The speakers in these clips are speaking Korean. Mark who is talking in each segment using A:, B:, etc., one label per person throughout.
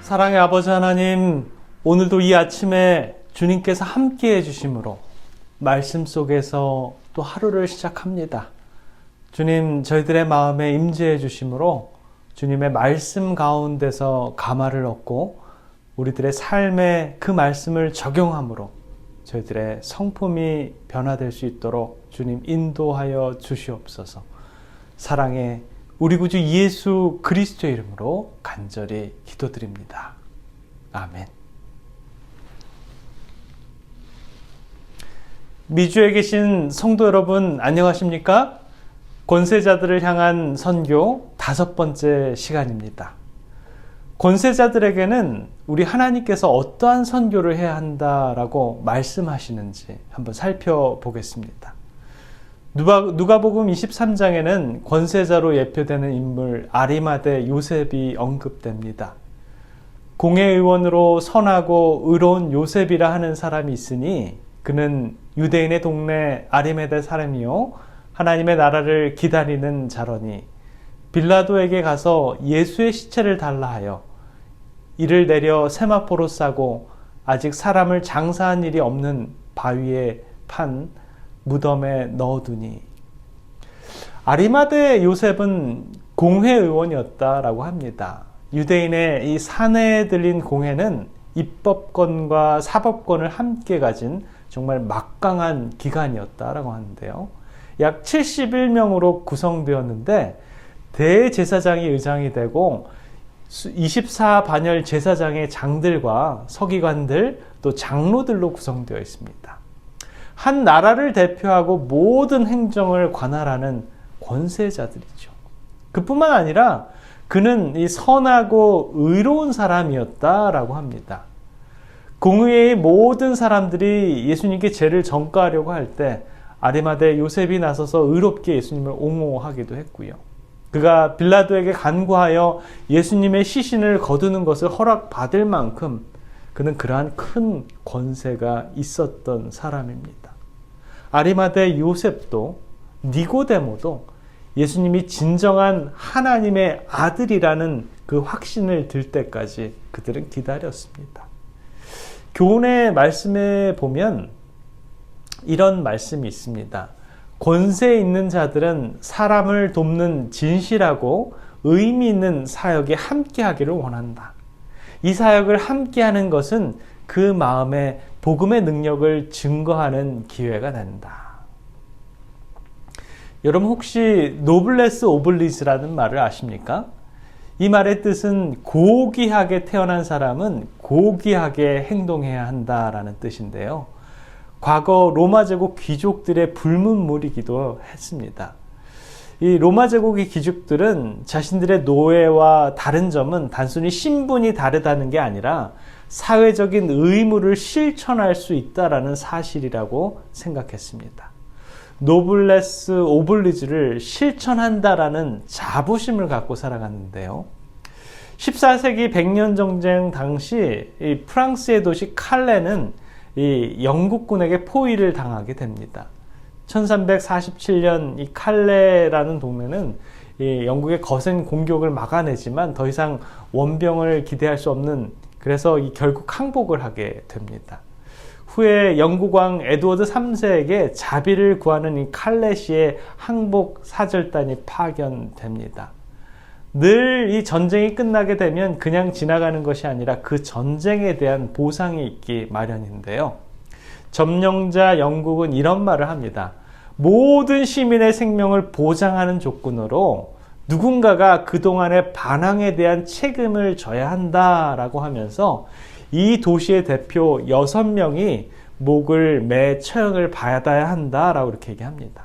A: 사랑의 아버지 하나님, 오늘도 이 아침에 주님께서 함께 해주심으로 말씀 속에서 또 하루를 시작합니다. 주님, 저희들의 마음에 임재해 주심으로 주님의 말씀 가운데서 감화를 얻고 우리들의 삶에 그 말씀을 적용함으로 저희들의 성품이 변화될 수 있도록 주님 인도하여 주시옵소서. 사랑의 우리 구주 예수 그리스도의 이름으로 간절히 기도드립니다. 아멘. 미주에 계신 성도 여러분, 안녕하십니까? 권세자들을 향한 선교 5번째 시간입니다. 권세자들에게는 우리 하나님께서 어떠한 선교를 해야 한다라고 말씀하시는지 한번 살펴보겠습니다. 누가복음 23장에는 권세자로 예표되는 인물 아리마대 요셉이 언급됩니다. 공회의원으로 선하고 의로운 요셉이라 하는 사람이 있으니 그는 유대인의 동네 아리마대 사람이요 하나님의 나라를 기다리는 자러니 빌라도에게 가서 예수의 시체를 달라 하여 이를 내려 세마포로 싸고 아직 사람을 장사한 일이 없는 바위에 판 무덤에 넣어두니. 아리마대 요셉은 공회의원이었다라고 합니다. 유대인의 이 사내에 들린 공회는 입법권과 사법권을 함께 가진 정말 막강한 기관이었다라고 하는데요. 약 71명으로 구성되었는데 대제사장이 의장이 되고 24반열 제사장의 장들과 서기관들 또 장로들로 구성되어 있습니다. 한 나라를 대표하고 모든 행정을 관할하는 권세자들이죠. 그뿐만 아니라 그는 이 선하고 의로운 사람이었다라고 합니다. 공의회의 모든 사람들이 예수님께 죄를 전가하려고 할 때 아리마대 요셉이 나서서 의롭게 예수님을 옹호하기도 했고요. 그가 빌라도에게 간구하여 예수님의 시신을 거두는 것을 허락받을 만큼 그는 그러한 큰 권세가 있었던 사람입니다. 아리마대 요셉도 니고데모도 예수님이 진정한 하나님의 아들이라는 그 확신을 들 때까지 그들은 기다렸습니다. 교훈의 말씀에 보면 이런 말씀이 있습니다. 권세 있는 자들은 사람을 돕는 진실하고 의미 있는 사역에 함께하기를 원한다. 이 사역을 함께하는 것은 그 마음에 복음의 능력을 증거하는 기회가 된다. 여러분 혹시 노블레스 오블리즈라는 말을 아십니까? 이 말의 뜻은 고귀하게 태어난 사람은 고귀하게 행동해야 한다라는 뜻인데요. 과거 로마 제국 귀족들의 불문물이기도 했습니다. 이 로마 제국의 귀족들은 자신들의 노예와 다른 점은 단순히 신분이 다르다는 게 아니라 사회적인 의무를 실천할 수 있다라는 사실이라고 생각했습니다. 노블레스 오블리주를 실천한다라는 자부심을 갖고 살아갔는데요. 14세기 백년 전쟁 당시 이 프랑스의 도시 칼레는 이 영국군에게 포위를 당하게 됩니다. 1347년 이 칼레라는 동네는 이 영국의 거센 공격을 막아내지만 더 이상 원병을 기대할 수 없는, 그래서 결국 항복을 하게 됩니다. 후에 영국 왕 에드워드 3세에게 자비를 구하는 이 칼레시의 항복 사절단이 파견됩니다. 늘 이 전쟁이 끝나게 되면 그냥 지나가는 것이 아니라 그 전쟁에 대한 보상이 있기 마련인데요. 점령자 영국은 이런 말을 합니다. 모든 시민의 생명을 보장하는 조건으로 누군가가 그동안의 반항에 대한 책임을 져야 한다라고 하면서 이 도시의 대표 6명이 목을 매 처형을 받아야 한다라고 이렇게 얘기합니다.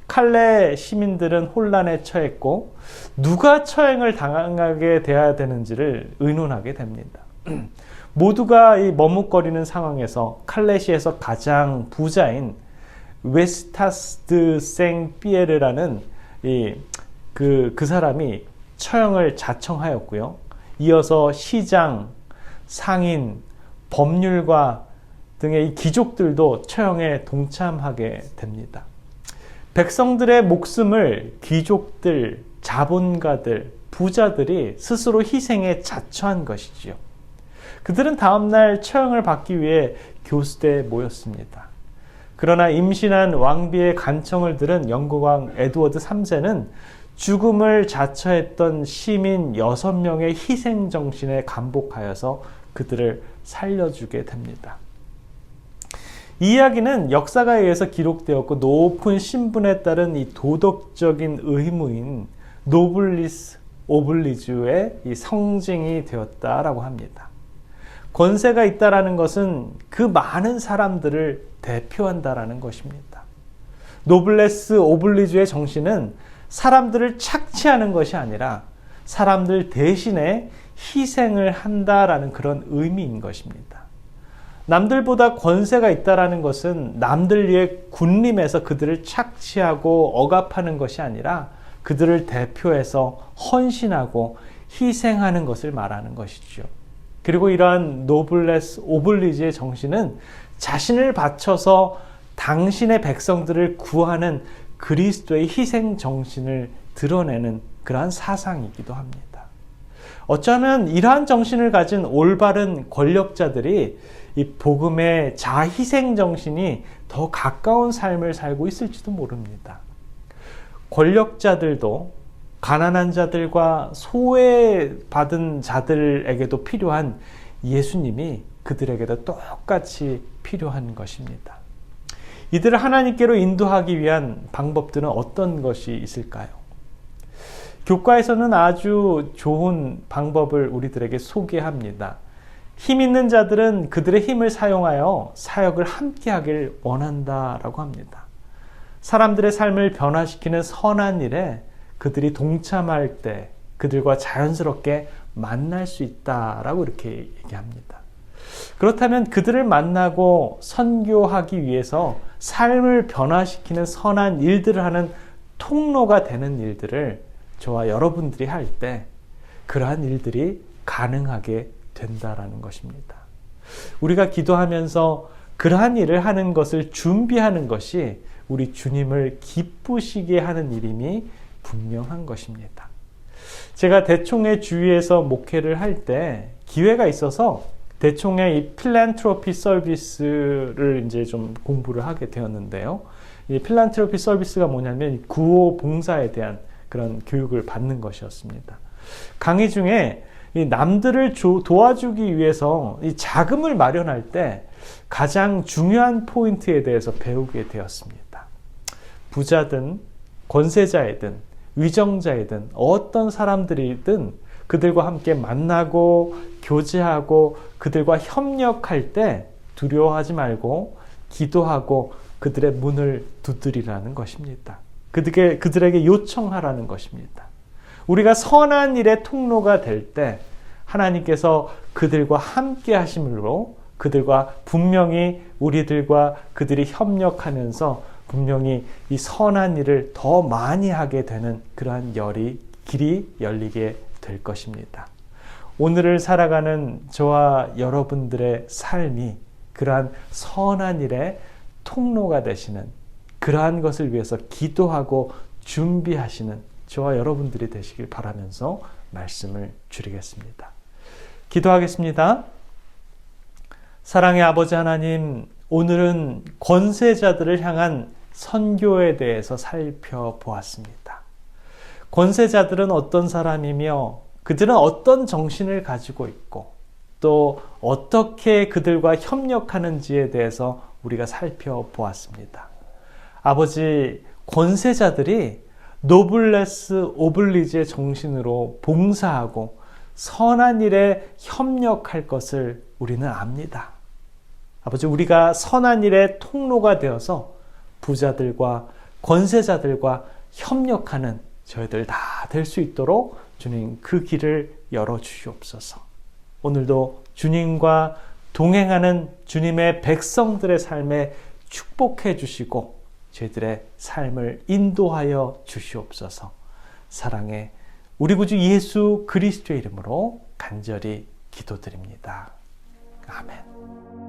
A: 칼레 시민들은 혼란에 처했고 누가 처형을 당하게 돼야 되는지를 의논하게 됩니다. 모두가 이 머뭇거리는 상황에서 칼레시에서 가장 부자인 웨스타스 드 생피에르라는 그 사람이 처형을 자청하였고요. 이어서 시장, 상인, 법률가 등의 이 귀족들도 처형에 동참하게 됩니다. 백성들의 목숨을 귀족들, 자본가들, 부자들이 스스로 희생에 자처한 것이지요. 그들은 다음날 처형을 받기 위해 교수대에 모였습니다. 그러나 임신한 왕비의 간청을 들은 영국왕 에드워드 3세는 죽음을 자처했던 시민 6명의 희생정신에 감복하여서 그들을 살려주게 됩니다. 이 이야기는 역사가에 의해서 기록되었고 높은 신분에 따른 이 도덕적인 의무인 노블리스 오블리주의 이 성징이 되었다라고 합니다. 권세가 있다라는 것은 그 많은 사람들을 대표한다라는 것입니다. 노블레스 오블리주의 정신은 사람들을 착취하는 것이 아니라 사람들 대신에 희생을 한다라는 그런 의미인 것입니다. 남들보다 권세가 있다라는 것은 남들 위해 군림해서 그들을 착취하고 억압하는 것이 아니라 그들을 대표해서 헌신하고 희생하는 것을 말하는 것이죠. 그리고 이러한 노블레스 오블리지의 정신은 자신을 바쳐서 당신의 백성들을 구하는 그리스도의 희생 정신을 드러내는 그러한 사상이기도 합니다. 어쩌면 이러한 정신을 가진 올바른 권력자들이 이 복음의 자희생 정신이 더 가까운 삶을 살고 있을지도 모릅니다. 권력자들도 가난한 자들과 소외받은 자들에게도 필요한 예수님이 그들에게도 똑같이 필요한 것입니다. 이들을 하나님께로 인도하기 위한 방법들은 어떤 것이 있을까요? 교과에서는 아주 좋은 방법을 우리들에게 소개합니다. 힘 있는 자들은 그들의 힘을 사용하여 사역을 함께 하길 원한다라고 합니다. 사람들의 삶을 변화시키는 선한 일에 그들이 동참할 때 그들과 자연스럽게 만날 수 있다라고 이렇게 얘기합니다. 그렇다면 그들을 만나고 선교하기 위해서 삶을 변화시키는 선한 일들을 하는 통로가 되는 일들을 저와 여러분들이 할 때 그러한 일들이 가능하게 된다라는 것입니다. 우리가 기도하면서 그러한 일을 하는 것을 준비하는 것이 우리 주님을 기쁘시게 하는 일임이 분명한 것입니다. 제가 대총회 주위에서 목회를 할 때 기회가 있어서 대총회 이 필란트로피 서비스를 이제 좀 공부를 하게 되었는데요. 이 필란트로피 서비스가 뭐냐면 구호 봉사에 대한 그런 교육을 받는 것이었습니다. 강의 중에 이 남들을 도와주기 위해서 이 자금을 마련할 때 가장 중요한 포인트에 대해서 배우게 되었습니다. 부자든 권세자이든 위정자이든 어떤 사람들이든 그들과 함께 만나고 교제하고 그들과 협력할 때 두려워하지 말고 기도하고 그들의 문을 두드리라는 것입니다. 그들에게 요청하라는 것입니다. 우리가 선한 일의 통로가 될 때 하나님께서 그들과 함께 하심으로 그들과 분명히 우리들과 그들이 협력하면서 분명히 이 선한 일을 더 많이 하게 되는 그러한 길이 열리게 될 것입니다. 오늘을 살아가는 저와 여러분들의 삶이 그러한 선한 일의 통로가 되시는 그러한 것을 위해서 기도하고 준비하시는 저와 여러분들이 되시길 바라면서 말씀을 드리겠습니다. 기도하겠습니다. 사랑의 아버지 하나님, 오늘은 권세자들을 향한 선교에 대해서 살펴보았습니다. 권세자들은 어떤 사람이며 그들은 어떤 정신을 가지고 있고 또 어떻게 그들과 협력하는지에 대해서 우리가 살펴보았습니다. 아버지, 권세자들이 노블레스 오블리지의 정신으로 봉사하고 선한 일에 협력할 것을 우리는 압니다. 아버지, 우리가 선한 일의 통로가 되어서 부자들과 권세자들과 협력하는 저희들 다 될 수 있도록 주님 그 길을 열어주시옵소서. 오늘도 주님과 동행하는 주님의 백성들의 삶에 축복해 주시고 저희들의 삶을 인도하여 주시옵소서. 사랑의 우리 구주 예수 그리스도의 이름으로 간절히 기도드립니다. 아멘.